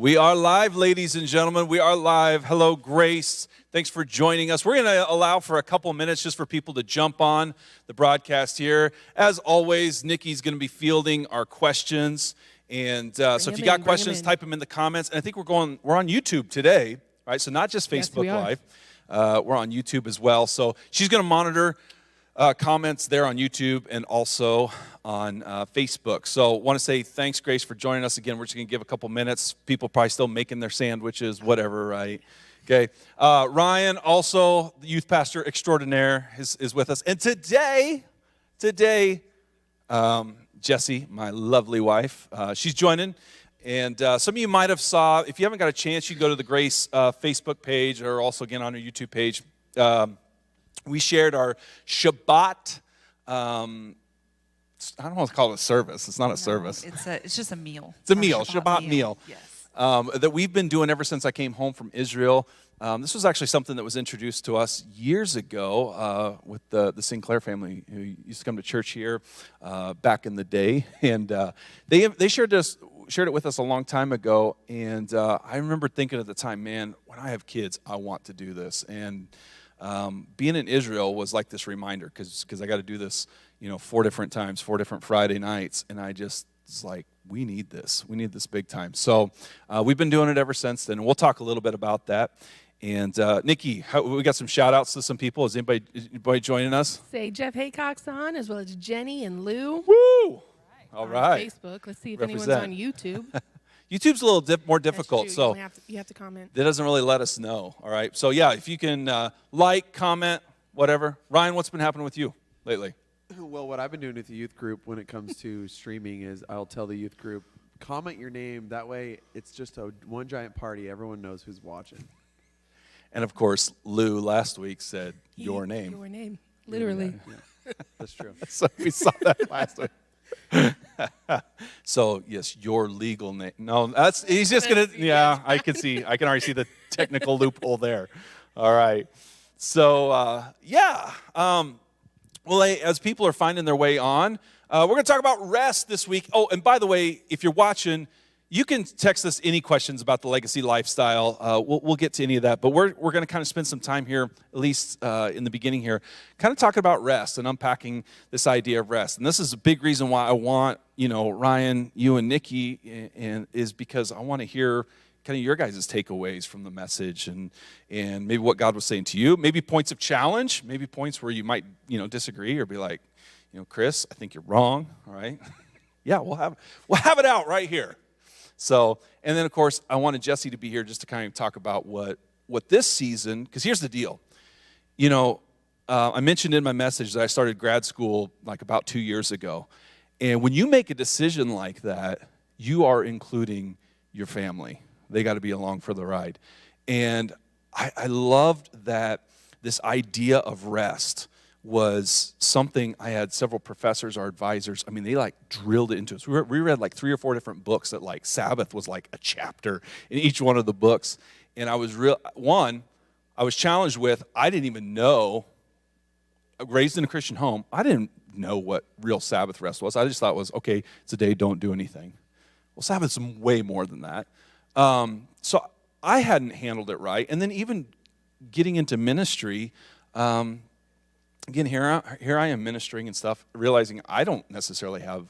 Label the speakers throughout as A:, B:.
A: We are live, ladies and gentlemen. We are live. Hello, Grace. Thanks for joining us. We're going to allow for a couple minutes just for people to jump on the broadcast here. As always, Nikki's going to be fielding our questions. And so if you got questions, type them in the comments. And I think we're on YouTube today, right? So not just Facebook Live. We're on YouTube as well. So she's going to monitor comments there on YouTube and also on Facebook. So want to say thanks, Grace, for joining us again. We're just going to give a couple minutes. People probably still making their sandwiches, whatever, right? Okay. Ryan, also the youth pastor extraordinaire, is with us. And today, Jessie, my lovely wife, she's joining. And some of you might have saw, if you haven't got a chance, you go to the Grace Facebook page or also again on our YouTube page. We shared our Shabbat, I don't want to call it a service. It's not a service.
B: It's just a meal.
A: It's a meal, Shabbat meal.
B: Yes.
A: That we've been doing ever since I came home from Israel. This was actually something that was introduced to us years ago with the Sinclair family who used to come to church here back in the day. And they shared it with us a long time ago. And I remember thinking at the time, man, when I have kids, I want to do this. And being in Israel was like this reminder because I got to do this, 4 different times, 4 different Friday nights, and it's like we need this big time. So we've been doing it ever since then, and we'll talk a little bit about that. And Nikki, we got some shout outs to some people. Is anybody joining us?
C: Say Jeff Haycock's on, as well as Jenny and Lou.
A: Woo! All right.
C: On Facebook. Let's see if
A: Represent.
C: anyone's on YouTube.
A: YouTube's a little more difficult,
C: That's
A: so
C: true. You have to comment.
A: that doesn't really let us know. All right, so yeah, if you can like, comment, whatever. Ryan, what's been happening with you lately?
D: Well, what I've been doing with the youth group when it comes to streaming is I'll tell the youth group, comment your name. That way, it's just one giant party. Everyone knows who's watching.
A: And of course, Lou last week said your name.
C: Your name, literally.
D: Yeah. That's true.
A: So we saw that last week. So yes, your legal name. No, he's just gonna. Yeah, I can already see the technical loophole there. All right. So yeah. Well, as people are finding their way on, we're going to talk about rest this week. Oh, and by the way, if you're watching, you can text us any questions about the legacy lifestyle. We'll get to any of that, but we're going to kind of spend some time here, at least in the beginning here, kind of talking about rest and unpacking this idea of rest. And this is a big reason why I want, Ryan, you and Nikki, and is because I want to hear kind of your guys' takeaways from the message and maybe what God was saying to you, maybe points of challenge, maybe points where you might, disagree or be like, Chris, I think you're wrong, all right? Yeah, we'll have it out right here. So, and then of course, I wanted Jessie to be here just to kind of talk about what this season, because here's the deal. I mentioned in my message that I started grad school like about 2 years ago. And when you make a decision like that, you are including your family. They got to be along for the ride. And I loved that this idea of rest was something I had several professors or advisors. I mean, they like drilled it into us. We read like 3 or 4 different books that like Sabbath was like a chapter in each one of the books. And I was challenged with, I didn't even know, raised in a Christian home, I didn't know what real Sabbath rest was. I just thought it was, okay, it's a day, don't do anything. Well, Sabbath's way more than that. So I hadn't handled it right. And then even getting into ministry, again, here I am ministering and stuff, realizing I don't necessarily have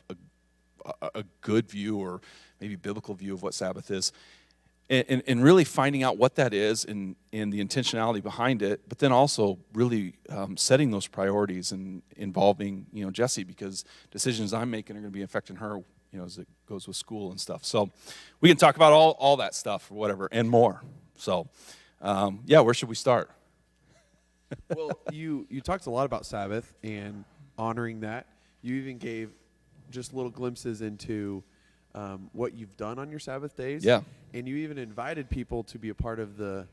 A: a good view or maybe biblical view of what Sabbath is, and really finding out what that is and the intentionality behind it, but then also really setting those priorities and involving Jessie, because decisions I'm making are going to be affecting her as it goes with school and stuff. So we can talk about all that stuff or whatever and more. So where should we start?
D: Well, you talked a lot about Sabbath and honoring that. You even gave just little glimpses into what you've done on your Sabbath days.
A: Yeah.
D: And you even invited people to be a part of the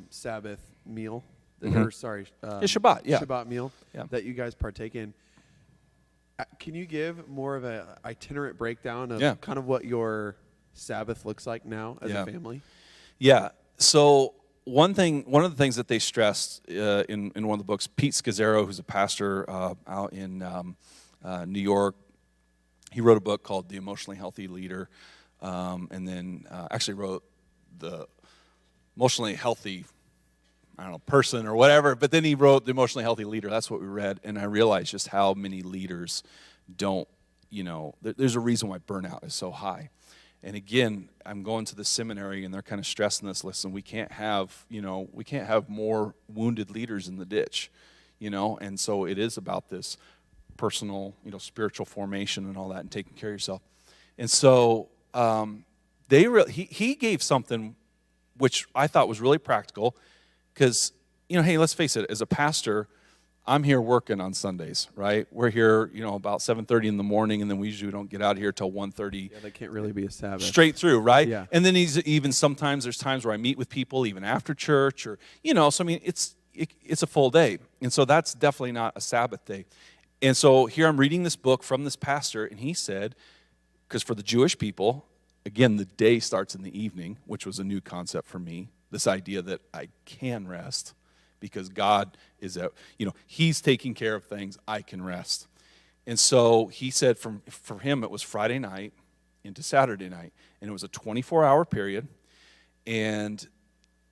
D: Sabbath meal,
A: Shabbat, yeah.
D: Shabbat meal that you guys partake in. Can you give more of an itinerant breakdown of kind of what your Sabbath looks like now as a family? Yeah.
A: So one of the things that they stressed in one of the books, Pete Scazzaro, who's a pastor out in New York, he wrote a book called The Emotionally Healthy Leader. and then actually wrote the emotionally healthy, I don't know, person or whatever, but then he wrote the emotionally healthy leader. That's what we read, and I realized just how many leaders don't, there's a reason why burnout is so high. And again, I'm going to the seminary, and they're kind of stressing this. Listen, we can't have more wounded leaders in the ditch, And so it is about this personal, spiritual formation and all that, and taking care of yourself. And so he gave something which I thought was really practical, because hey, let's face it, as a pastor, I'm here working on Sundays, right? We're here, about 7:30 in the morning, and then we usually don't get out of here till 1:30.
D: Yeah, that can't really be a Sabbath.
A: Straight through, right?
D: Yeah.
A: And then sometimes there's times where I meet with people even after church, or so I mean, it's a full day, and so that's definitely not a Sabbath day. And so here I'm reading this book from this pastor, and he said, because for the Jewish people, again, the day starts in the evening, which was a new concept for me. This idea that I can rest, because God is He's taking care of things, I can rest. And so he said for him, it was Friday night into Saturday night, and it was a 24-hour period. And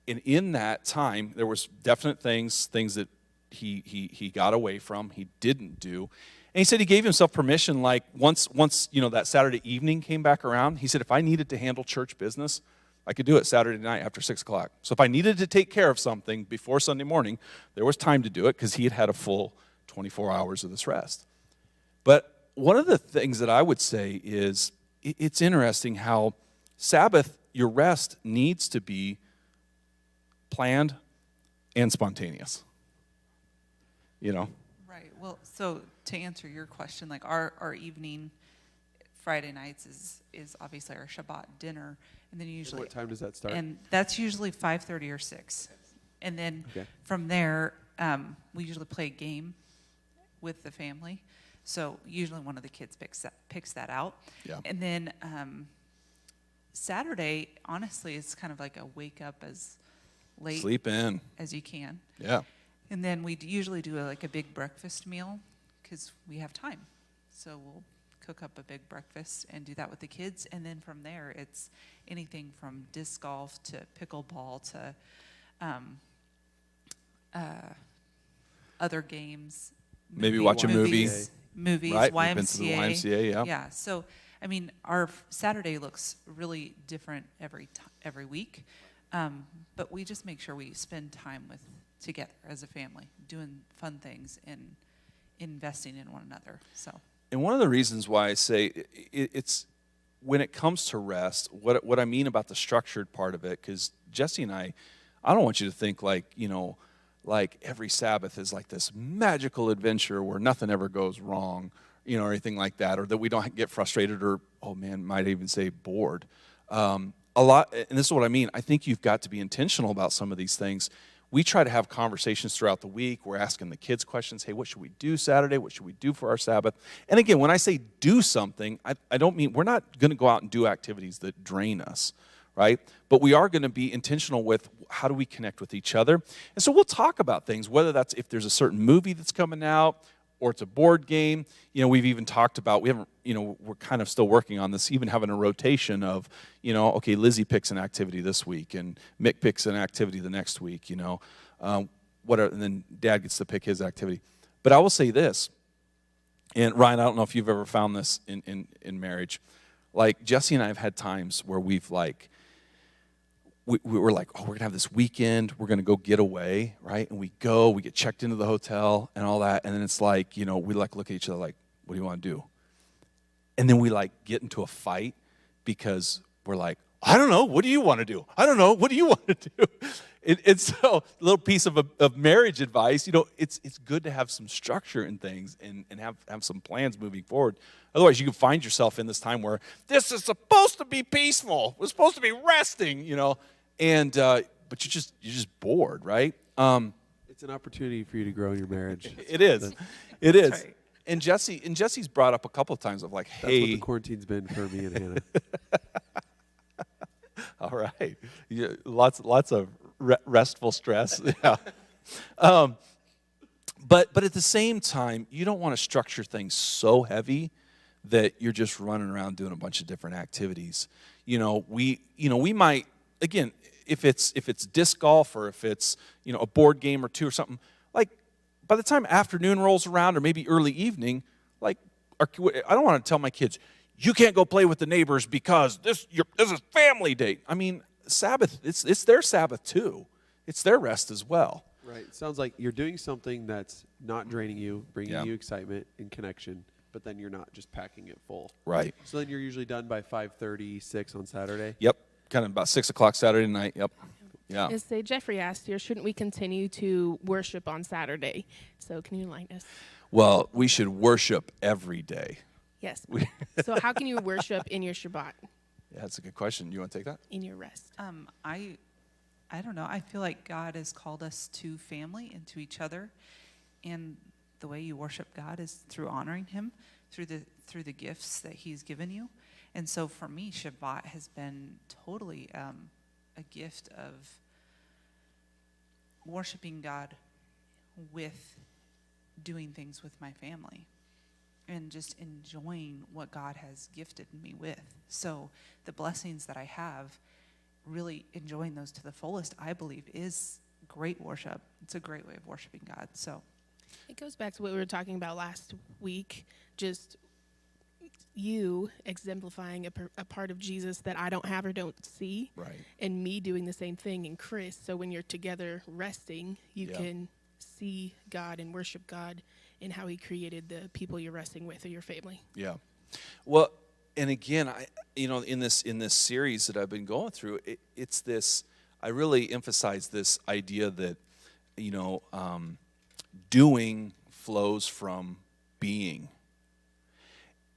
A: in that time, there was definite things that he got away from, he didn't do. And he said he gave himself permission, like once that Saturday evening came back around, he said if I needed to handle church business, I could do it Saturday night after 6 o'clock. So if I needed to take care of something before Sunday morning, there was time to do it, because he had a full 24 hours of this rest. But one of the things that I would say is it's interesting how Sabbath, your rest needs to be planned and spontaneous.
B: Right. Well, so to answer your question, like our evening Friday nights is obviously our Shabbat dinner, and then usually.
D: What time does that start?
B: And that's usually 5:30 or 6, and then from there we usually play a game with the family. So usually one of the kids picks that out.
A: Yeah.
B: And then Saturday, honestly, it's kind of like a wake up as late
A: Sleep in.
B: as you can.
A: Yeah.
B: And then we usually do a big breakfast meal, because we have time. So we'll cook up a big breakfast and do that with the kids. And then from there, it's anything from disc golf to pickleball to other games.
A: Maybe watch a movie.
B: Movies,
A: Right,
B: YMCA.
A: we've been to the YMCA, yeah.
B: Yeah, so, I mean, our Saturday looks really different every week. But we just make sure we spend time together as a family, doing fun things and investing in one another. So.
A: And one of the reasons why I say it's when it comes to rest, what I mean about the structured part of it, because Jesse and I don't want you to think like every Sabbath is like this magical adventure where nothing ever goes wrong, or anything like that, or that we don't get frustrated or, oh man, might even say bored. A lot, and this is what I mean. I think you've got to be intentional about some of these things. We try to have conversations throughout the week. We're asking the kids questions. Hey, what should we do Saturday? What should we do for our Sabbath? And again, when I say do something, I don't mean we're not going to go out and do activities that drain us, right? But we are going to be intentional with how do we connect with each other. And so we'll talk about things, whether that's if there's a certain movie that's coming out or it's a board game. We've even talked about, we're kind of still working on this, even having a rotation of, okay, Lizzie picks an activity this week and Mick picks an activity the next week, and then Dad gets to pick his activity. But I will say this, and Ryan, I don't know if you've ever found this in marriage. Like Jesse and I have had times where we've we were like, oh, we're going to have this weekend. We're going to go get away, right? And we get checked into the hotel and all that. And then it's like, we look at each other like, what do you want to do? And then we get into a fight because we're like, I don't know. What do you want to do? I don't know. What do you want to do? It's so a little piece of marriage advice. It's good to have some structure in things and have some plans moving forward. Otherwise, you can find yourself in this time where this is supposed to be peaceful. We're supposed to be resting, and but you're just bored, right?
D: It's an opportunity for you to grow in your marriage.
A: It is. It is.
B: Right.
A: And Jesse's brought up a couple of times of like,
D: That's
A: hey,
D: what the quarantine's been for me and Hannah.
A: all right, lots of restful stress. Yeah. But at the same time, you don't want to structure things so heavy that you're just running around doing a bunch of different activities. We might, again, if it's disc golf or if it's, a board game or two or something, like by the time afternoon rolls around or maybe early evening, like I don't want to tell my kids, you can't go play with the neighbors because this is family day. I mean, Sabbath, it's their Sabbath too. It's their rest as well.
D: Right. It sounds like you're doing something that's not draining you, bringing
A: Yeah.
D: you excitement and connection, but then you're not just packing it full.
A: Right.
D: So then you're usually done by 5:30, 6 on Saturday.
A: Yep. Kind of about 6 o'clock Saturday night. Yep. Yeah.
C: As say Jeffrey asked here, shouldn't we continue to worship on Saturday? So can you enlighten us?
A: Well, we should worship every day.
C: Yes. So how can you worship in your Shabbat,
A: Yeah, that's a good question. You want to take that?
C: in your rest?
B: I don't know. I feel like God has called us to family and to each other, and the way you worship God is through honoring Him, through the gifts that He's given you. And so for me, Shabbat has been totally a gift of worshiping God with doing things with my family and just enjoying what God has gifted me with. So the blessings that I have, really enjoying those to the fullest, I believe, is great worship. It's a great way of worshiping God. So
C: It goes back to what we were talking about last week, just you exemplifying a part of Jesus that I don't have or don't see,
A: Right.
C: and me doing the same thing in Chris. So when you're together resting, you
A: Yeah.
C: can see God and worship God in how He created the people you're resting with or your family.
A: Yeah. Well, and again, in this series that I've been going through, it's this. I really emphasize this idea that, doing flows from being.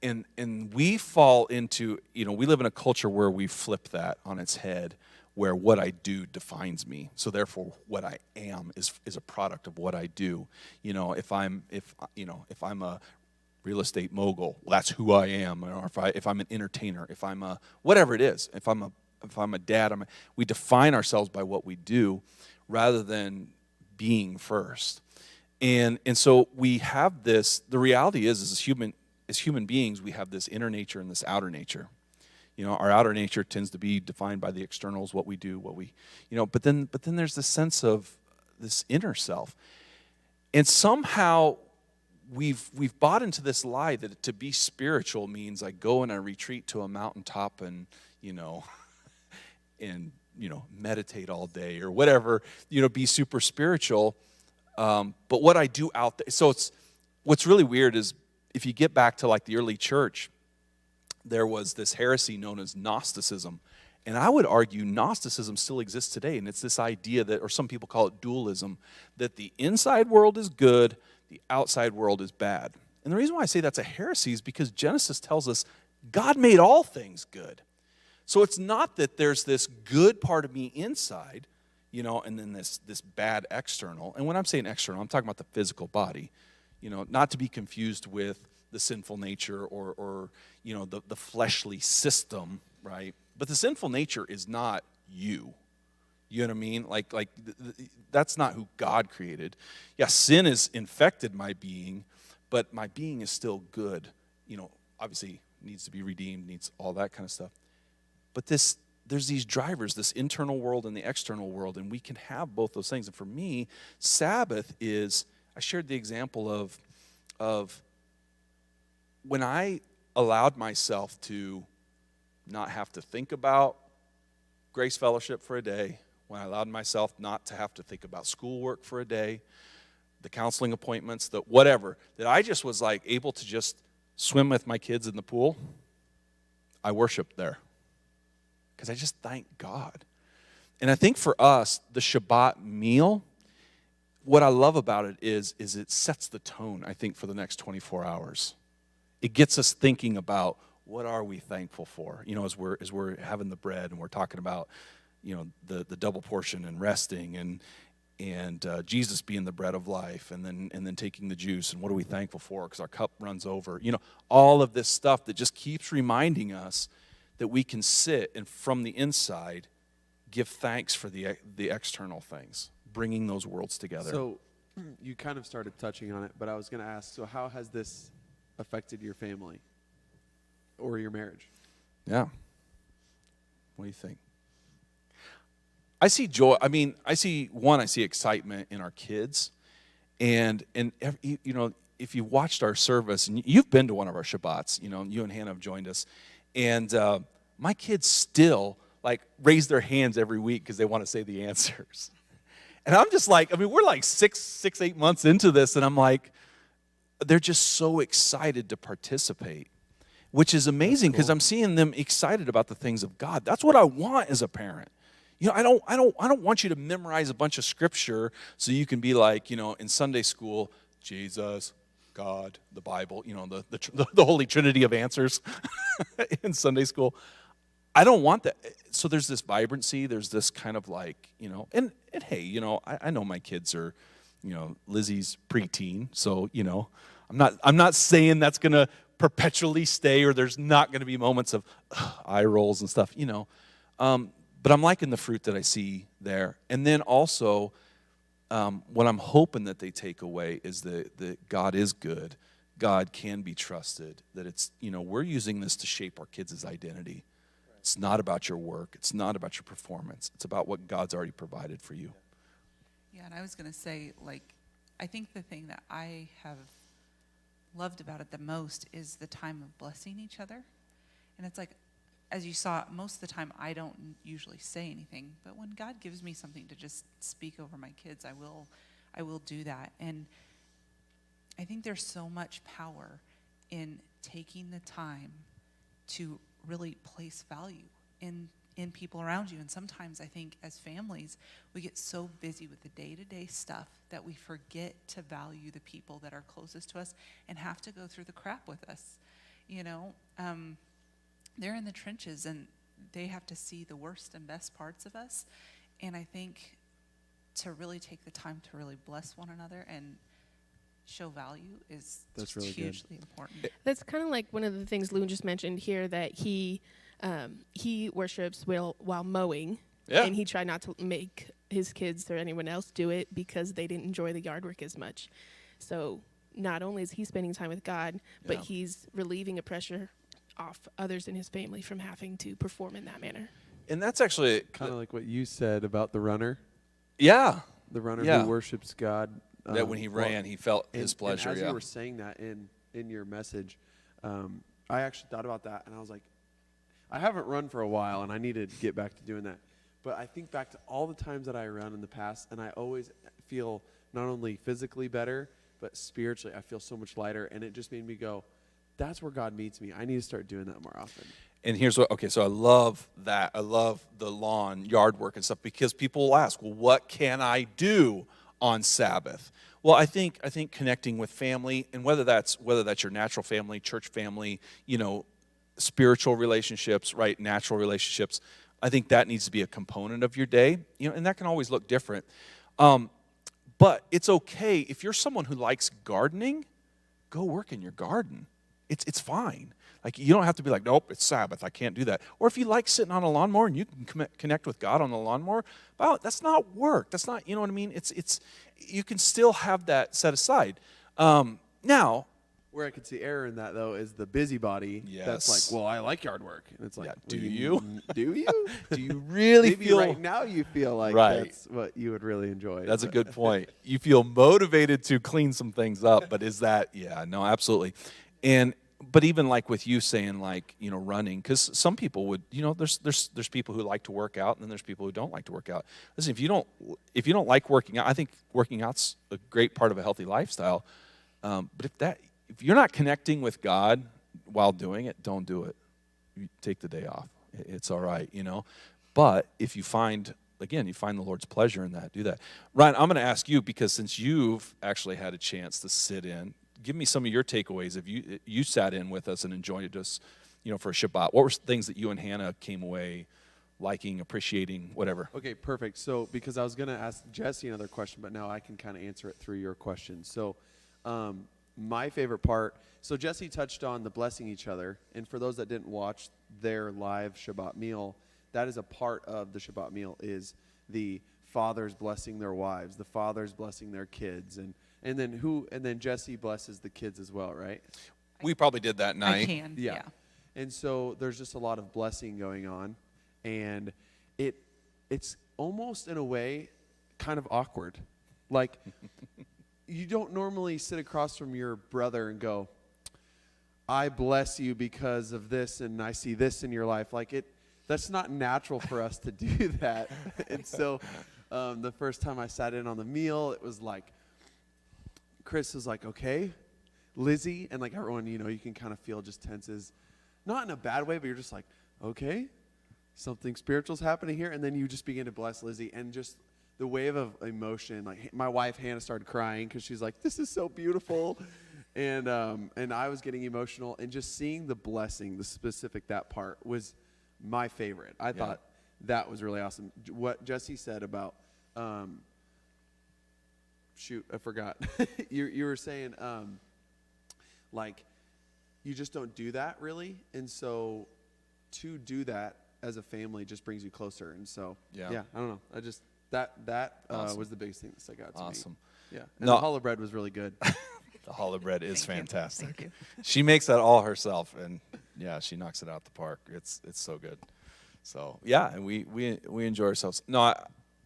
A: And we fall into, we live in a culture where we flip that on its head, where what I do defines me. So therefore, what I am is a product of what I do. If I'm a real estate mogul, well, that's who I am. Or if I'm an entertainer, if I'm a whatever it is, if I'm a dad, we define ourselves by what we do, rather than being first. And so we have this. The reality is as human beings, we have this inner nature and this outer nature. Our outer nature tends to be defined by the externals, what we do, but then there's this sense of this inner self. And somehow we've bought into this lie that to be spiritual means I go and I retreat to a mountaintop and, meditate all day or whatever, be super spiritual. But what I do out there, so what's really weird is if you get back to like the early church, there was this heresy known as Gnosticism. And I would argue Gnosticism still exists today. And it's this idea that, or some people call it dualism, that the inside world is good, the outside world is bad. And the reason why I say that's a heresy is because Genesis tells us God made all things good. So it's not that there's this good part of me inside, and then this bad external. And when I'm saying external, I'm talking about the physical body, not to be confused with the sinful nature or the fleshly system, right? But the sinful nature is not you. You know what I mean? Like that's not who God created. Yeah, sin has infected my being, but my being is still good. Obviously needs to be redeemed, needs all that kind of stuff. But there's these drivers, this internal world and the external world, and we can have both those things. And for me, Sabbath is, I shared the example of when I allowed myself to not have to think about Grace Fellowship for a day, when I allowed myself not to have to think about schoolwork for a day, the counseling appointments, the whatever, that I just was like able to just swim with my kids in the pool, I worshiped there. Because I just thank God. And I think for us, the Shabbat meal, what I love about it is it sets the tone, I think, for the next 24 hours. It gets us thinking about what are we thankful for, as we're having the bread and we're talking about, the double portion and resting and Jesus being the bread of life, and then taking the juice, and what are we thankful for because our cup runs over. All of this stuff that just keeps reminding us that we can sit and from the inside give thanks for the external things, bringing those worlds together.
D: So you kind of started touching on it, but I was going to ask, so how has this affected your family? or your marriage.
A: Yeah. What do you think? I see joy. I mean, I see excitement in our kids. And you know, if you watched our service, and you've been to one of our Shabbats, you know, you and Hannah have joined us, and my kids still like raise their hands every week because they want to say the answers. And I'm just like, I mean, we're like 8 months into this, and I'm like, they're just so excited to participate, which is amazing because I'm seeing them excited about the things of God. That's what I want as a parent. You know, I don't want you to memorize a bunch of scripture so you can be like, you know, in Sunday school, Jesus, God, the Bible, you know, the Holy Trinity of answers in Sunday school. I don't want that. So there's this vibrancy, there's this kind of like, you know, and hey, you know, I know my kids are, you know, Lizzie's preteen, so, you know, I'm not saying that's going to perpetually stay or there's not going to be moments of eye rolls and stuff, you know. But I'm liking the fruit that I see there. And then also, what I'm hoping that they take away is that God is good. God can be trusted. That it's, you know, we're using this to shape our kids' identity. Right. It's not about your work. It's not about your performance. It's about what God's already provided for you.
B: Yeah, and I was going to say, like, I think the thing that I have loved about it the most is the time of blessing each other. And it's like, as you saw, most of the time I don't usually say anything, but when God gives me something to just speak over my kids, I will do that. And I think there's so much power in taking the time to really place value in people around you. And sometimes I think as families, we get so busy with the day-to-day stuff that we forget to value the people that are closest to us and have to go through the crap with us, you know. They're in the trenches and they have to see the worst and best parts of us. And I think to really take the time to really bless one another and show value is
D: That's
B: just
D: really
B: hugely important.
C: That's kind of like one of the things Lou just mentioned here, that he worships while mowing.
A: Yeah.
C: And he tried not to make his kids or anyone else do it because they didn't enjoy the yard work as much. So not only is he spending time with God, but he's relieving a pressure off others in his family from having to perform in that manner.
A: And that's actually
D: Kind of like what you said about the runner.
A: Yeah.
D: The runner
A: Yeah.
D: who worships God.
A: That when he ran, he felt his pleasure.
D: And as
A: yeah.
D: you were saying that in your message, I actually thought about that, and I was like, I haven't run for a while, and I need to get back to doing that. But I think back to all the times that I ran in the past, and I always feel not only physically better, but spiritually I feel so much lighter, and it just made me go, that's where God meets me. I need to start doing that more often.
A: And here's what, okay, so I love that. I love the lawn, yard work and stuff because people will ask, well, what can I do on Sabbath? Well, I think connecting with family, and whether that's your natural family, church family, you know, spiritual relationships, right, natural relationships, I think that needs to be a component of your day, you know, and that can always look different. But it's okay if you're someone who likes gardening, go work in your garden. It's fine. Like, you don't have to be like, nope, it's Sabbath, I can't do that. Or if you like sitting on a lawnmower and you can connect with God on the lawnmower, well, that's not work. That's not, you know what I mean? It's you can still have that set aside. Now,
D: where I could see error in that, though, is the busybody.
A: Yes.
D: That's like, well, I like yard work. And it's like,
A: Yeah,
D: well,
A: do you?
D: Do you?
A: do you really
D: Maybe
A: feel
D: right now you feel like
A: Right.
D: that's what you would really enjoy.
A: That's a
D: but-
A: good point. You feel motivated to clean some things up, but is that, yeah, no, absolutely. But even like with you saying, like, you know, running, because some people would, you know, there's people who like to work out, and then there's people who don't like to work out. Listen, if you don't like working out, I think working out's a great part of a healthy lifestyle. But if you're not connecting with God while doing it, don't do it. You take the day off. It's all right, you know. But if you find the Lord's pleasure in that, do that. Ryan, I'm going to ask you, because since you've actually had a chance to sit in, give me some of your takeaways. If you sat in with us and enjoyed us, you know, for a Shabbat, what were things that you and Hannah came away liking, appreciating, whatever?
D: Okay, perfect. So, because I was going to ask Jesse another question, but now I can kind of answer it through your question. So, my favorite part, so Jesse touched on the blessing each other, and for those that didn't watch their live Shabbat meal, that is a part of the Shabbat meal, is the fathers blessing their wives, the fathers blessing their kids, and then Jesse blesses the kids as well, right?
A: We probably did that night.
B: I can, yeah.
D: And so there's just a lot of blessing going on. And it's almost in a way kind of awkward. Like, you don't normally sit across from your brother and go, I bless you because of this, and I see this in your life. Like, that's not natural for us to do that. And so the first time I sat in on the meal, it was like, Chris was like, okay, Lizzie, and like everyone, you can kind of feel just tenses. Not in a bad way, but you're just like, okay, something spiritual's happening here. And then you just begin to bless Lizzie, and just the wave of emotion. Like, my wife, Hannah, started crying because she's like, this is so beautiful. And I was getting emotional, and just seeing the blessing, the specific, that part was my favorite. I thought that was really awesome. What Jesse said about, shoot, I forgot. you were saying, like, you just don't do that really. And so to do that as a family just brings you closer. And so, I don't know. I just, that
A: Awesome.
D: Was the biggest thing that stuck out to me.
A: Awesome.
D: Yeah. And the challah bread was really good.
A: The challah bread is
B: Thank you.
A: fantastic.
B: Thank you.
A: She makes that all herself, and she knocks it out the park. It's so good. So and we enjoy ourselves. No,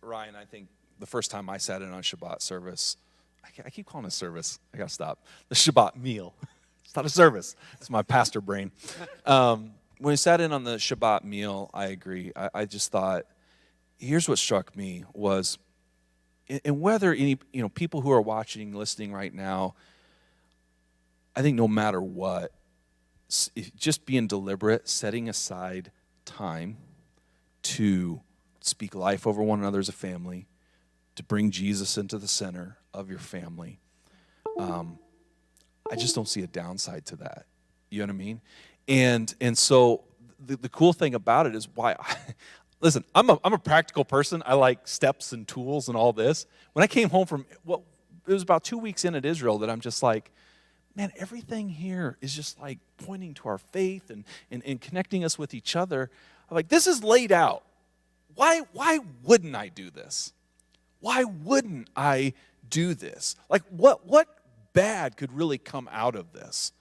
A: Ryan, I think the first time I sat in on Shabbat service, I keep calling it a service. I gotta stop. The Shabbat meal. It's not a service. It's my pastor brain. When we sat in on the Shabbat meal, I agree. I just thought, here's what struck me was, and whether any people who are watching, listening right now, I think no matter what, just being deliberate, setting aside time to speak life over one another as a family, to bring Jesus into the center of your family. I just don't see a downside to that. You know what I mean? And so the cool thing about it is listen, I'm a practical person. I like steps and tools and all this. When I came home from, it was about 2 weeks in at Israel that I'm just like, man, everything here is just like pointing to our faith and connecting us with each other. I'm like, this is laid out. Why wouldn't I do this? Why wouldn't I do this? Like, what bad could really come out of this?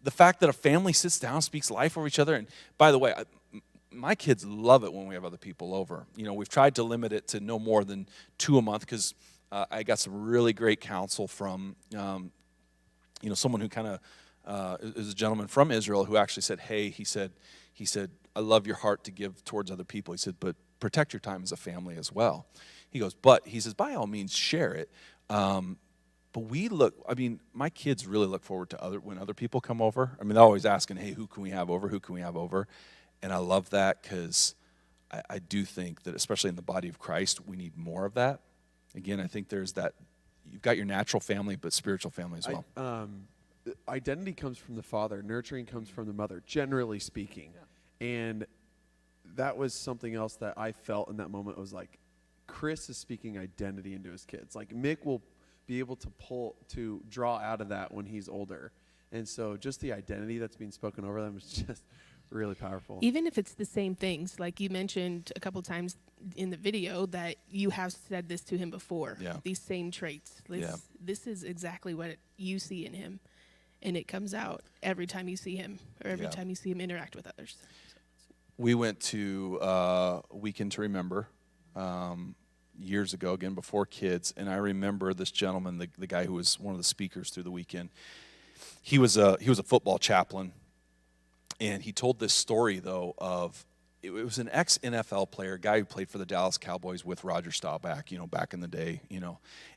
A: The fact that a family sits down, speaks life over each other. And by the way, my kids love it when we have other people over. We've tried to limit it to no more than 2 a month because I got some really great counsel from, someone who kind of is a gentleman from Israel who actually said, hey, he said, I love your heart to give towards other people. He said, but protect your time as a family as well. He goes, but he says, by all means, share it. But my kids really look forward to when other people come over. I mean, they're always asking, hey, who can we have over? Who can we have over? And I love that because I do think that, especially in the body of Christ, we need more of that. Again, I think there's that, you've got your natural family, but spiritual family as well.
D: Identity comes from the father. Nurturing comes from the mother, generally speaking. Yeah. And that was something else that I felt in that moment. It was like, Chris is speaking identity into his kids. Like, Mick will be able to draw out of that when he's older. And so just the identity that's being spoken over them is just really powerful.
C: Even if it's the same things, like you mentioned a couple times in the video that you have said this to him before.
A: Yeah.
C: These same traits. This is exactly what you see in him. And it comes out every time you see him or every time you see him interact with others.
A: We went to Weekend to Remember years ago, again, before kids. And I remember this gentleman, the guy who was one of the speakers through the weekend. He was a football chaplain. And he told this story, though, of it was an ex-NFL player, a guy who played for the Dallas Cowboys with Roger Staubach, back in the day,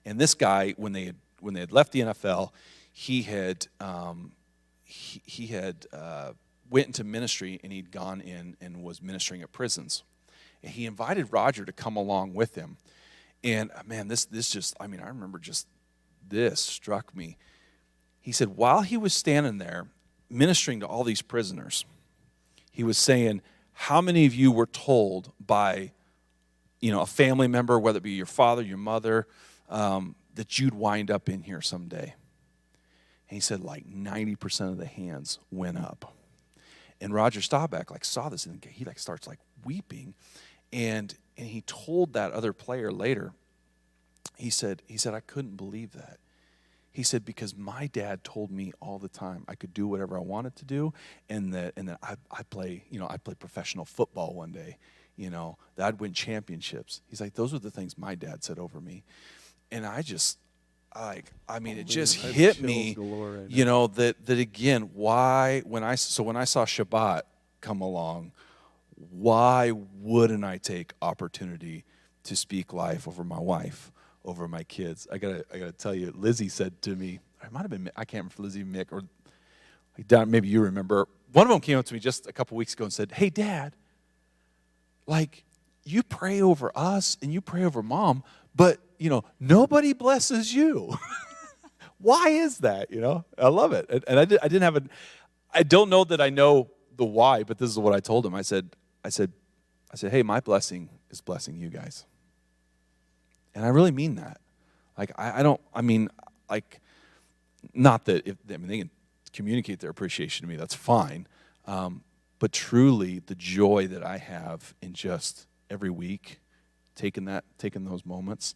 A: And this guy, when they had left the NFL, he had went into ministry, and he'd gone in and was ministering at prisons. And he invited Roger to come along with him. And man, this just, I remember just this struck me. He said while he was standing there ministering to all these prisoners, he was saying, how many of you were told by, a family member, whether it be your father, your mother, that you'd wind up in here someday? And he said like 90% of the hands went up. And Roger Staubach saw this, and he starts weeping. And he told that other player later, he said, I couldn't believe that. He said, because my dad told me all the time I could do whatever I wanted to do, and that I play professional football one day, that I'd win championships. He's like, those are the things my dad said over me. And I just, it just hit me, that again, why, when I saw Shabbat come along, why wouldn't I take opportunity to speak life over my wife, over my kids? I gotta tell you, Lizzie said to me, it might have been, I can't remember if Lizzie, Mick, or Don, maybe you remember. One of them came up to me just a couple weeks ago and said, hey, Dad, you pray over us and you pray over Mom, but, nobody blesses you. Why is that, I love it. And I don't know that I know the why, but this is what I told him. I said, hey, my blessing is blessing you guys. And I really mean that. Not that they can communicate their appreciation to me, that's fine. But truly, the joy that I have in just every week, taking those moments,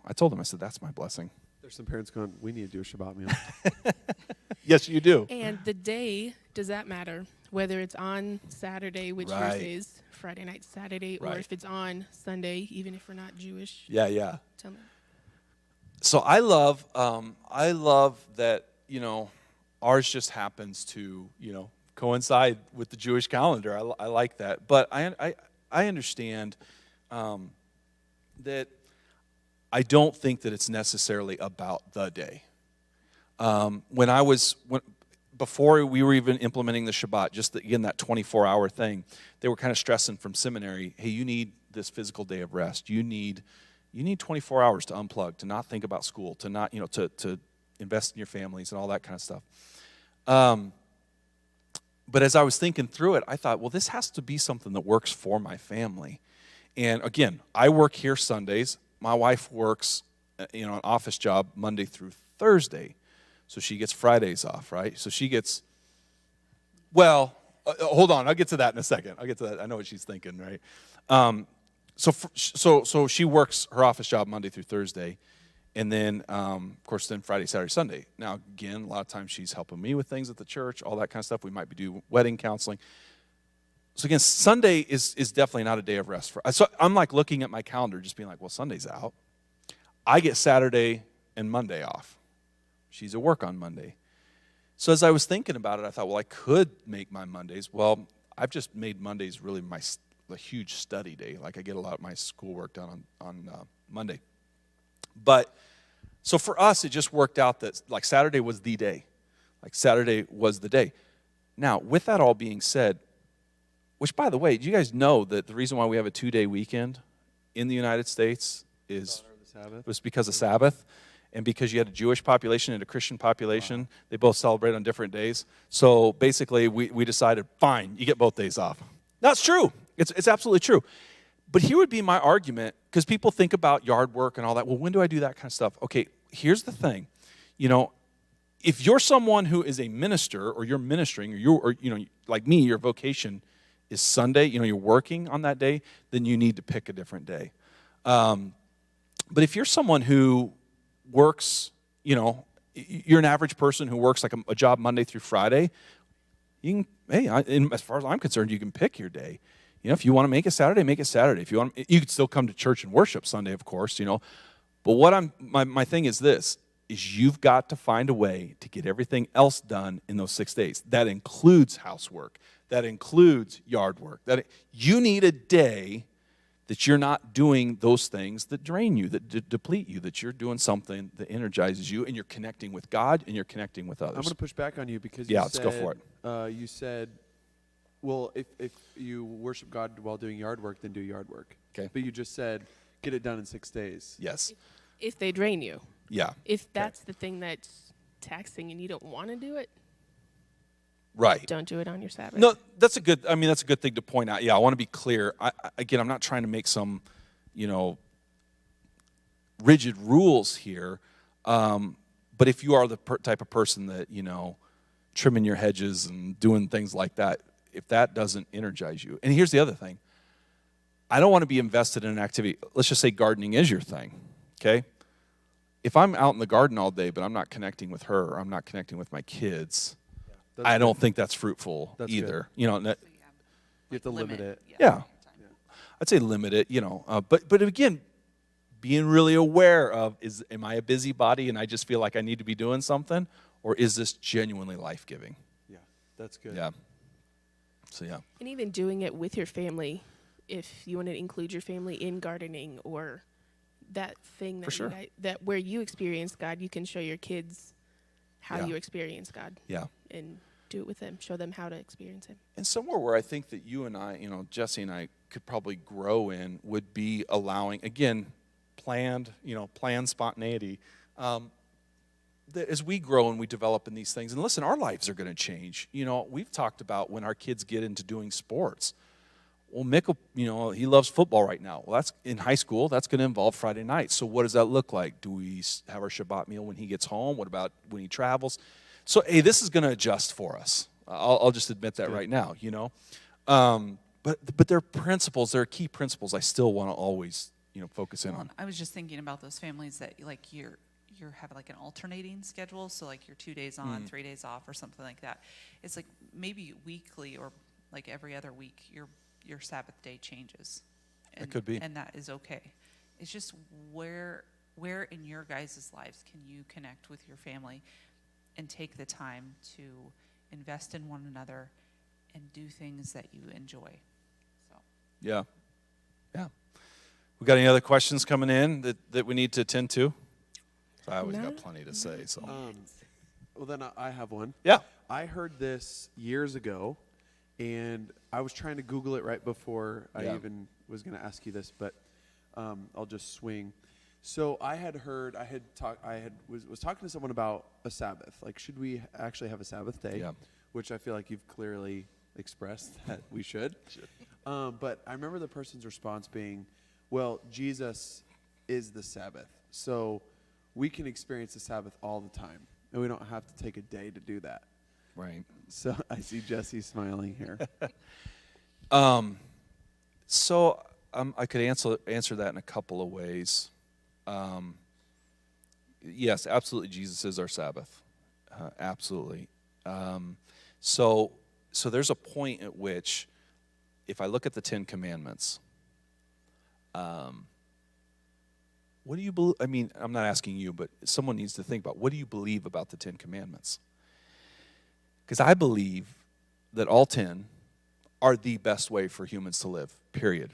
A: I told them, I said, that's my blessing.
D: There's some parents going, we need to do a Shabbat meal.
A: Yes, you do.
C: And the day, does that matter? Whether it's on Saturday, which yours is Friday night, Saturday, or if it's on Sunday, even if we're not Jewish.
A: Yeah.
C: Tell me.
A: So I love that, ours just happens to, coincide with the Jewish calendar. I like that. But I understand that I don't think that it's necessarily about the day. Before we were even implementing the Shabbat, just that 24-hour thing, they were kind of stressing from seminary, hey, you need this physical day of rest. You need 24 hours to unplug, to not think about school, to not, to invest in your families and all that kind of stuff. But as I was thinking through it, I thought, well, this has to be something that works for my family. And again, I work here Sundays. My wife works, an office job Monday through Thursday. So she gets Fridays off, right? So she gets, hold on. I'll get to that in a second. I know what she's thinking, right? So she works her office job Monday through Thursday. And then, of course, then Friday, Saturday, Sunday. Now, again, a lot of times she's helping me with things at the church, all that kind of stuff. We might be doing wedding counseling. So again, Sunday is definitely not a day of rest for us. So I'm looking at my calendar, just being like, well, Sunday's out. I get Saturday and Monday off. She's at work on Monday. So as I was thinking about it, I thought, well, I could make my Mondays. Well, I've just made Mondays really a huge study day. I get a lot of my schoolwork done on Monday. But so for us, it just worked out that Saturday was the day. Saturday was the day. Now, with that all being said, which, by the way, do you guys know that the reason why we have a 2-day weekend in the United States was because of Sabbath? And because you had a Jewish population and a Christian population, They both celebrate on different days. So basically, we decided, fine, you get both days off. That's true. It's absolutely true. But here would be my argument, because people think about yard work and all that. Well, when do I do that kind of stuff? Okay, here's the thing. If you're someone who is a minister, or you're ministering, or like me, your vocation is Sunday, you're working on that day, then you need to pick a different day. But if you're someone who works, you're an average person who works a job Monday through Friday, as far as I'm concerned, you can pick your day. If you want to make it Saturday, make it Saturday. If you want, you can still come to church and worship Sunday, of course, But what my thing is this, is you've got to find a way to get everything else done in those 6 days. That includes housework. That includes yard work. You need a day that you're not doing those things that drain you, that deplete you, that you're doing something that energizes you, and you're connecting with God and you're connecting with others.
D: I'm going to push back on you because
A: let's go for it.
D: You said, well, if you worship God while doing yard work, then do yard work.
A: Okay.
D: But you just said, get it done in 6 days.
A: Yes.
C: If they drain you.
A: Yeah.
C: If that's the thing that's taxing and you don't want to do it,
A: right.
C: Don't do it on your Sabbath.
A: No, that's a good thing to point out. Yeah, I want to be clear. I'm not trying to make some, rigid rules here. But if you are the type of person that, trimming your hedges and doing things like that, if that doesn't energize you. And here's the other thing. I don't want to be invested in an activity. Let's just say gardening is your thing, okay? if I'm out in the garden all day, but I'm not connecting with her, or I'm not connecting with my kids,
D: That's
A: I don't
D: good.
A: think that's fruitful
D: That's
A: either. You know,
B: So,
D: You have to limit it.
A: yeah. I'd say limit it, but again, being really aware of, am I a busybody and I just feel like I need to be doing something, or is this genuinely life-giving?
D: Yeah, that's good.
A: Yeah. So, yeah.
C: And even doing it with your family, if you want to include your family in gardening or that thing that
A: For sure.
C: that where you experience God, you can show your kids how
A: Yeah.
C: you experience God.
A: Yeah.
C: And do it with them. Show them how to experience Him.
A: And somewhere where I think that you and I, Jesse and I could probably grow in would be allowing, again, planned spontaneity. That as we grow and we develop in these things, and listen, our lives are going to change. We've talked about when our kids get into doing sports. Well, Mick, he loves football right now. Well, that's in high school. That's going to involve Friday nights. So what does that look like? Do we have our Shabbat meal when he gets home? What about when he travels? So, hey, this is going to adjust for us. I'll just admit that right now, But there are principles, there are key principles I still want to always, focus in
B: Well,
A: on.
B: I was just thinking about those families that like you're having like an alternating schedule, so like you're 2 days on, 3 days off, or something like that. It's like maybe weekly or like every other week your Sabbath day changes.
A: It could be.
B: And that is okay. It's just where in your guys' lives can you connect with your family and take the time to invest in one another and do things that you enjoy. So
A: Yeah. Yeah. We got any other questions coming in that we need to attend to? I always got plenty to say, so.
D: Well, then I have one.
A: Yeah.
D: I heard this years ago, and I was trying to Google it right before I
A: Yeah.
D: even was going to ask you this, but I'll just swing. So I had heard, was talking to someone about a Sabbath. Like, should we actually have a Sabbath day?
A: Yeah.
D: Which I feel like you've clearly expressed that we should. But I remember the person's response being, well, Jesus is the Sabbath. So we can experience the Sabbath all the time, and we don't have to take a day to do that.
A: Right.
D: So I see Jesse smiling here.
A: So I could answer that in a couple of ways. Yes, absolutely, Jesus is our Sabbath. Absolutely. So there's a point at which, if I look at the Ten Commandments, what do you believe? I mean, I'm not asking you, but someone needs to think about, what do you believe about the Ten Commandments? Because I believe that all 10 are the best way for humans to live, period.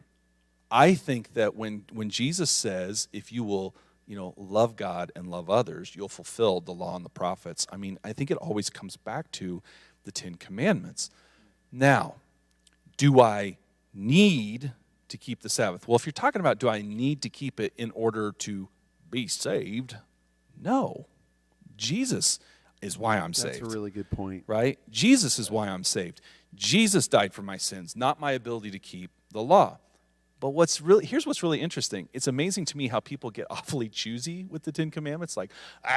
A: I think that when Jesus says, if you will, love God and love others, you'll fulfill the law and the prophets. I mean, I think it always comes back to the Ten Commandments. Now, do I need to keep the Sabbath? Well, if you're talking about, do I need to keep it in order to be saved? No. Jesus is why I'm saved.
D: That's a really good point.
A: Right? Jesus is why I'm saved. Jesus died for my sins, not my ability to keep the law. But here's what's really interesting. It's amazing to me how people get awfully choosy with the Ten Commandments. Like,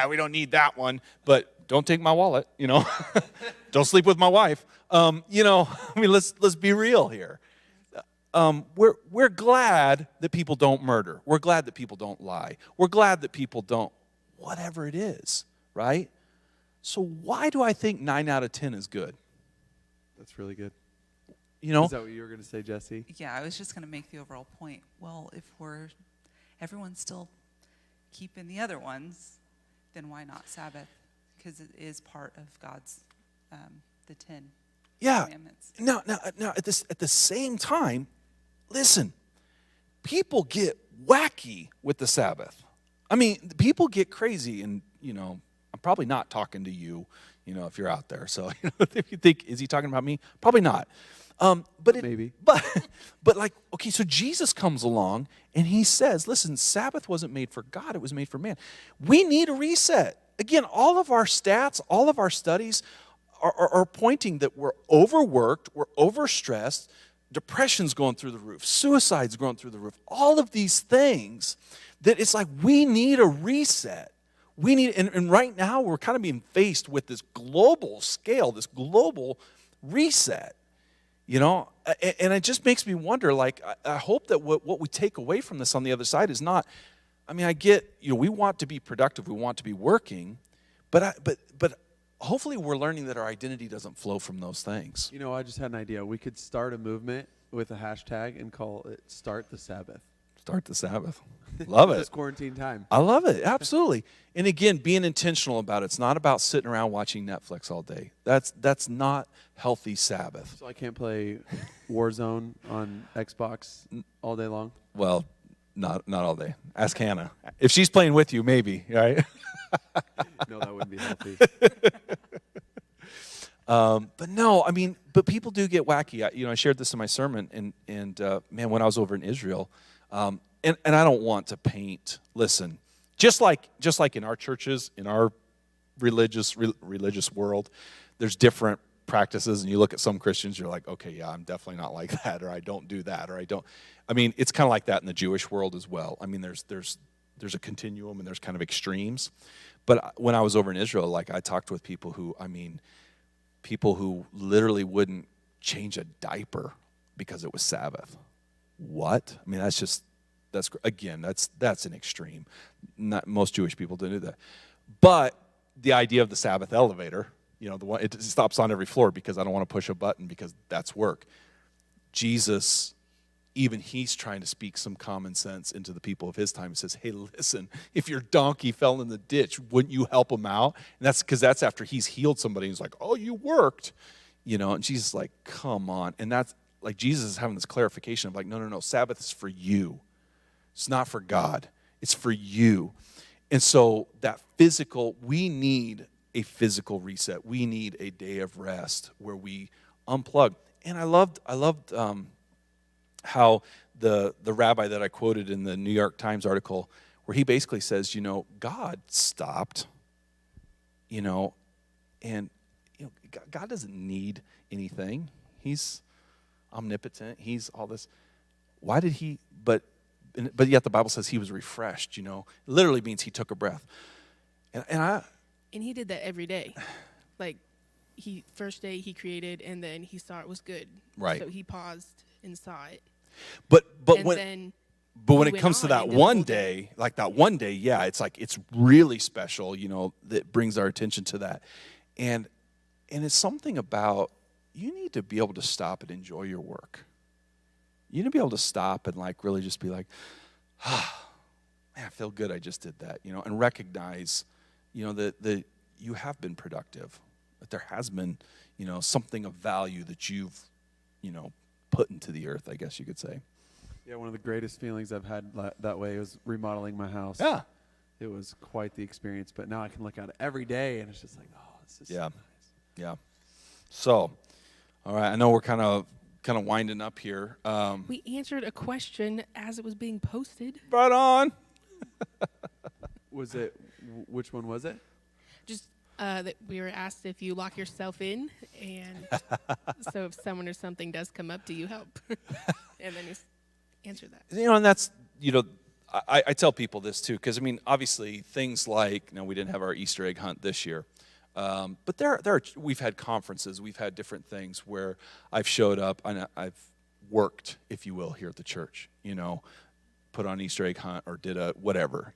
A: we don't need that one, but don't take my wallet, Don't sleep with my wife. Let's be real here. We're glad that people don't murder. We're glad that people don't lie. We're glad that people don't, whatever it is, right? So why do I think 9 out of 10 is good?
D: That's really good.
A: Is
D: that what you were going to say, Jesse?
B: yeah, I was just going to make the overall point. Well, if everyone's still keeping the other ones, then why not Sabbath? Because it is part of God's the 10 commandments.
A: Now at the same time, listen, people get wacky with the Sabbath. I mean, people get crazy, and I'm probably not talking to you, if you're out there. So if you think, is he talking about me? Probably not.
D: Maybe.
A: But like, okay, so Jesus comes along and he says, listen, Sabbath wasn't made for God, it was made for man. We need a reset. Again, all of our stats, all of our studies are pointing that we're overworked, we're overstressed, depression's going through the roof, suicide's going through the roof, all of these things that it's like we need a reset. We need, and right now we're kind of being faced with this global scale, this global reset. And it just makes me wonder, like, I hope that what we take away from this on the other side is not, I mean, I get, we want to be productive, we want to be working, but hopefully we're learning that our identity doesn't flow from those things.
D: I just had an idea. We could start a movement with a hashtag and call it Start the Sabbath.
A: Start the Sabbath. Love it.
D: This quarantine time.
A: I love it. Absolutely. And again, being intentional about it. It's not about sitting around watching Netflix all day. That's not healthy Sabbath.
D: So I can't play Warzone on Xbox all day long?
A: Well, not all day. Ask Hannah. If she's playing with you, maybe, right?
D: No, that wouldn't be healthy.
A: But no, I mean, but people do get wacky. I shared this in my sermon, and man, when I was over in Israel, and I don't want to paint. Listen, just like in our churches, in our religious world, there's different practices, and you look at some Christians, you're like, okay, yeah, I'm definitely not like that, or I don't do that, or I don't. I mean, it's kind of like that in the Jewish world as well. I mean, there's a continuum, and there's kind of extremes. But when I was over in Israel, like I talked with people who literally wouldn't change a diaper because it was Sabbath. What? I mean, that's an extreme. Not most Jewish people don't do that. But the idea of the Sabbath elevator, the one it stops on every floor because I don't want to push a button because that's work. Jesus, even he's trying to speak some common sense into the people of his time. He says, hey, listen, if your donkey fell in the ditch, wouldn't you help him out? And that's because that's after he's healed somebody. He's like, oh, you worked. And Jesus is like, come on. And that's like Jesus is having this clarification of like, no, Sabbath is for you. It's not for God. It's for you. And so that we need a physical reset. We need a day of rest where we unplug. And I loved how the rabbi that I quoted in the New York Times article, where he basically says, God stopped, and God doesn't need anything. He's omnipotent. He's all this. Why did he? But yet the Bible says he was refreshed. It literally means he took a breath.
C: And he did that every day. Like, first day he created, and then he saw it was good.
A: Right.
C: So he paused and saw it.
A: But
C: And
A: when
C: then
A: when
C: he
A: it comes to
C: went
A: that
C: on and did the
A: one
C: whole
A: day, like that one day, yeah, it's like it's really special. That brings our attention to that, and it's something about you need to be able to stop and enjoy your work. You need to be able to stop and like really just be like, man, I feel good. I just did that, and recognize, that you have been productive, that there has been, something of value that you've, put into the earth, I guess you could say.
D: Yeah, one of the greatest feelings I've had that way was remodeling my house.
A: Yeah.
D: It was quite the experience, but now I can look at it every day, and it's just like, oh, this is so nice.
A: Yeah. So, all right, I know we're kind of winding up here.
C: we answered a question as it was being posted.
A: Right on.
D: Which one was it?
C: Just that we were asked if you lock yourself in, and so if someone or something does come up, do you help? And then you answer that.
A: And that's, I tell people this too, because obviously things like, we didn't have our Easter egg hunt this year, but we've had conferences, we've had different things where I've showed up and I've worked, if you will, here at the church, put on Easter egg hunt or did a whatever,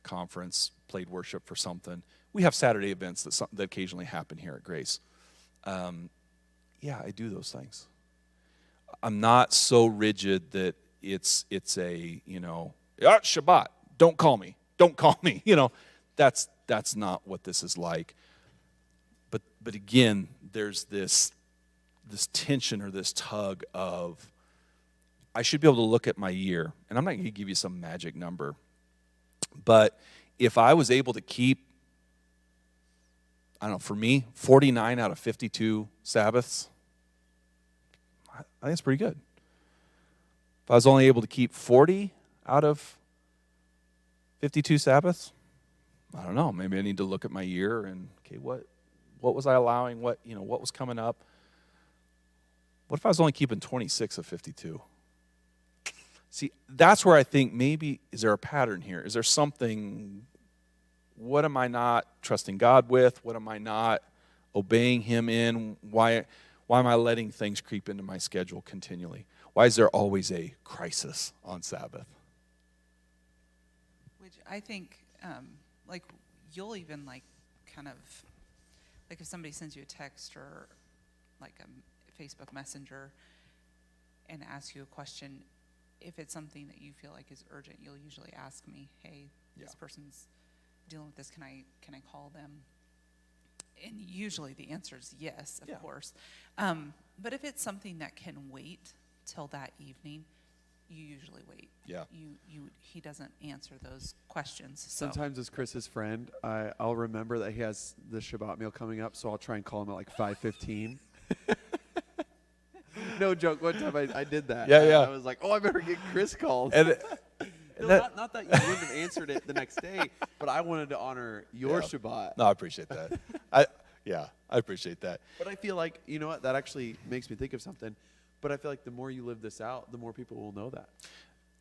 A: conference, played worship for something. We have Saturday events that occasionally happen here at Grace. Yeah, I do those things. I'm not so rigid that it's a, Shabbat, don't call me. That's not what this is like. But again, there's this tension or this tug of, I should be able to look at my year, and I'm not going to give you some magic number, but if I was able to keep, I don't know, for me, 49 out of 52 Sabbaths, I think it's pretty good. If I was only able to keep 40 out of 52 Sabbaths, I don't know, maybe I need to look at my year and, okay, what was I allowing, what was coming up? What if I was only keeping 26 of 52? See, that's where I think maybe, is there a pattern here? Is there something, what am I not trusting God with? What am I not obeying Him in? Why am I letting things creep into my schedule continually? Why is there always a crisis on Sabbath?
B: Which I think, like, you'll even, like, kind of, like, if somebody sends you a text or, like, a Facebook Messenger and asks you a question, if it's something that you feel like is urgent, you'll usually ask me, hey, this person's dealing with this, can I call them? And usually the answer is yes, of course. But if it's something that can wait till that evening, you usually wait.
A: Yeah.
B: He doesn't answer those questions. So.
D: Sometimes as Chris's friend, I'll remember that he has the Shabbat meal coming up, so I'll try and call him at like 5:15. No joke. One time I did that.
A: Yeah.
D: I was like, oh, I better get Chris called.
A: And
D: Not that you wouldn't have answered it the next day, but I wanted to honor your Shabbat.
A: No, I appreciate that. I appreciate that.
D: But I feel like, you know what, that actually makes me think of something. But I feel like the more you live this out, the more people will know that.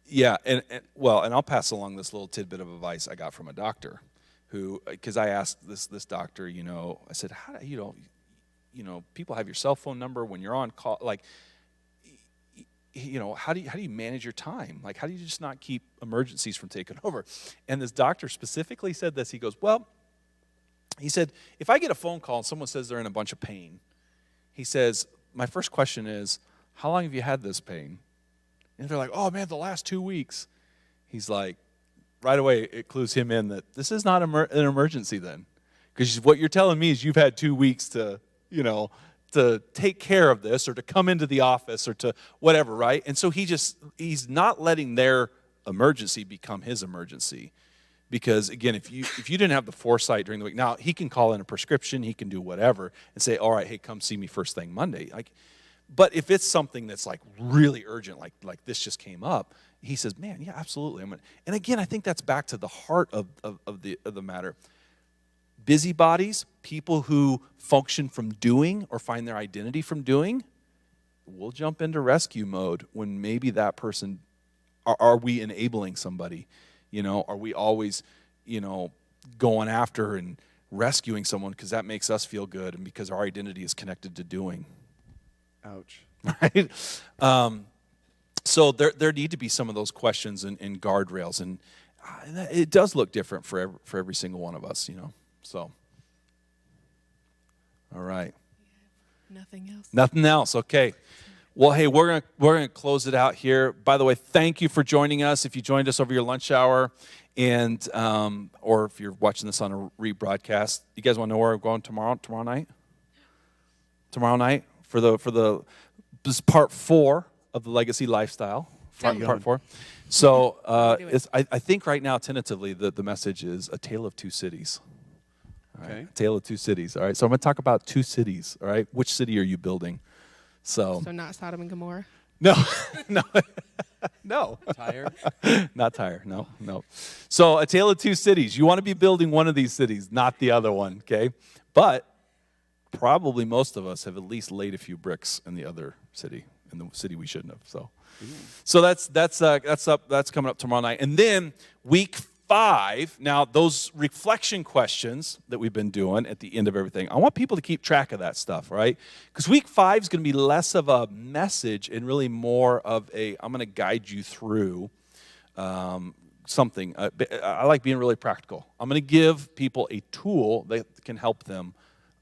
A: Yeah, and I'll pass along this little tidbit of advice I got from a doctor, who, because I asked this doctor, I said, how do people have your cell phone number when you're on call, like, how do you manage your time? Like, how do you just not keep emergencies from taking over? And this doctor specifically said this. He goes, well, he said, if I get a phone call and someone says they're in a bunch of pain, he says, my first question is, how long have you had this pain? And they're like, oh, man, the last 2 weeks. He's like, right away, it clues him in that this is not an emergency then. Because what you're telling me is you've had 2 weeks to take care of this or to come into the office or to whatever, right? And so he's not letting their emergency become his emergency. Because, again, if you didn't have the foresight during the week, now he can call in a prescription, he can do whatever and say, all right, hey, come see me first thing Monday. But if it's something that's like really urgent, like this just came up, he says, man, yeah, absolutely. And again, I think that's back to the heart of the matter. Busybodies, people who function from doing or find their identity from doing, will jump into rescue mode when maybe that person, are we enabling somebody? Are we always, going after and rescuing someone because that makes us feel good and because our identity is connected to doing?
D: Ouch.
A: Right? So there need to be some of those questions and guardrails, and it does look different for every single one of us, So, all right.
C: Nothing else.
A: Nothing else. Okay. Well, hey, we're gonna close it out here. By the way, thank you for joining us. If you joined us over your lunch hour, and or if you're watching this on a rebroadcast, you guys want to know where we're going tomorrow night? Tomorrow night for this is part 4 of the Legacy Lifestyle. Part 4. So I think right now tentatively the message is a tale of 2 cities. All right?
D: Okay.
A: A tale of 2 cities. All right. So I'm going to talk about 2 cities. All right. Which city are you building? So
C: not Sodom and Gomorrah?
A: No, no.
D: Tyre?
A: Not Tyre, no. So a tale of 2 cities. You want to be building one of these cities, not the other one, okay? But probably most of us have at least laid a few bricks in the other city, in the city we shouldn't have. So that's coming up tomorrow night. And then week 5, now those reflection questions that we've been doing at the end of everything, I want people to keep track of that stuff, right? Because week 5 is going to be less of a message and really more of I'm going to guide you through something. I like being really practical. I'm going to give people a tool that can help them,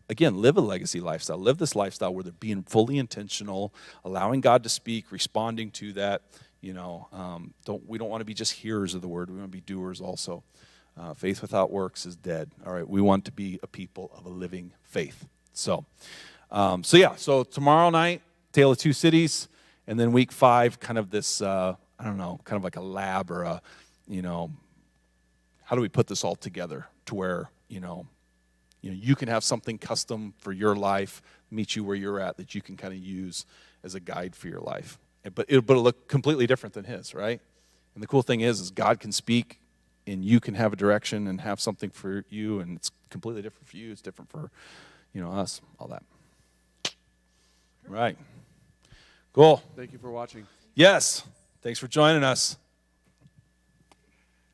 A: again, live a legacy lifestyle, live this lifestyle where they're being fully intentional, allowing God to speak, responding to that. We don't want to be just hearers of the word. We want to be doers also. Faith without works is dead. All right, we want to be a people of a living faith. So tomorrow night, Tale of 2 Cities, and then week 5, kind of this, kind of like a lab or how do we put this all together to where, you can have something custom for your life, meet you where you're at, that you can kind of use as a guide for your life. But it'll look completely different than his, right? And the cool thing is God can speak, and you can have a direction and have something for you, and it's completely different for you. It's different for, us, all that. Right. Cool.
D: Thank you for watching.
A: Yes. Thanks for joining us.